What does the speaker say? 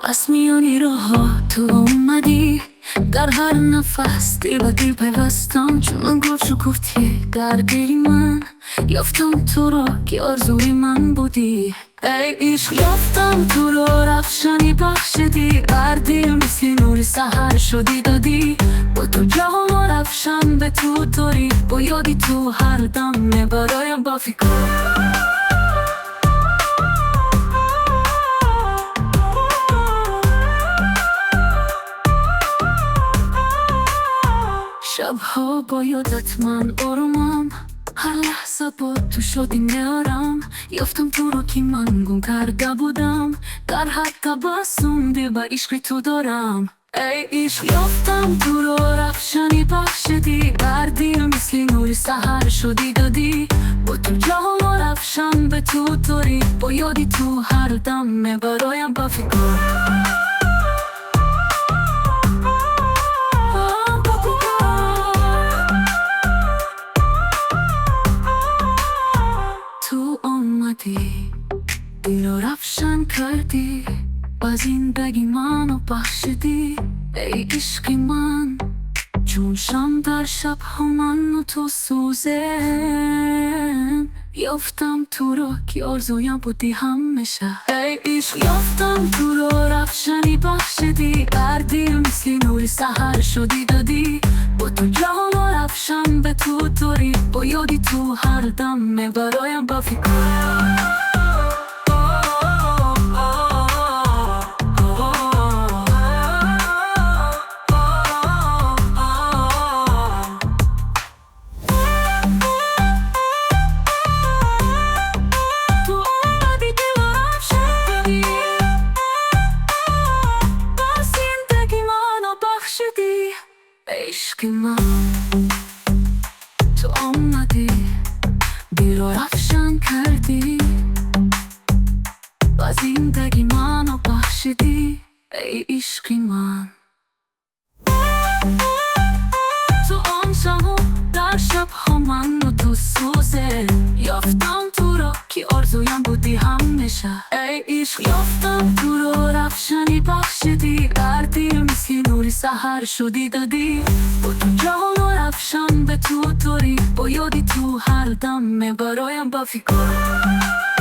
از میانی راه‌ها تو اومدی، در هر نفس دل به دل پیوستم. چون گفت گفتی در دل من، یافتم تو را که آرزوی من بودی. ای عشق یافتم تو را، رفشانی بخشیدی، بر دل مثل نور سحر شدی دادی. با تو جهان را رفشم به تو طوری، با یادی تو هر دم میبرایم با فکر. شبها با یادت من آرومم، هر لحظه با تو شادی میارم. یافتم تو رو که من گم کرده بودم، در هر تبسم دل به عشق تو دارم. ای عشق یافتم تو رو، رفشانی بخشیدی، بر دل مثل نور سحر شدی دادی. با تو جهان را رفشم به تو طوری، با یادی تو هر دم میبرایم با فکر. دل رو رفشن کردی، و زندگی منو بخشیدی. ای عشق من، چون شم در شبها من و تو سوزم. یافتم تو رو که آرزویم بودی همیشه. ای عشق یافتم تو رو، رفشنی بخشیدی، بر دل مثل نور سحر شدی دادی. با تو جهان را رفشم به تو طوری، با یادی تو هر دم میبرایم با فکر. عشق من، تو آمدی، دل رو رفشن کردی، و زندگی منو بخشیدی. ای عشق من، تو آن شب در شبها من و تو سوزه. یافتم تو رو که آرزویم بودی همیشه. ای عشق یافتم تو رو، رفشنی بخشیدی، بر دل مثل نور سحر شدی دادی. با تو جهان را رفشم به تو طوری، با یادی تو هر دم میبرایم با فکر.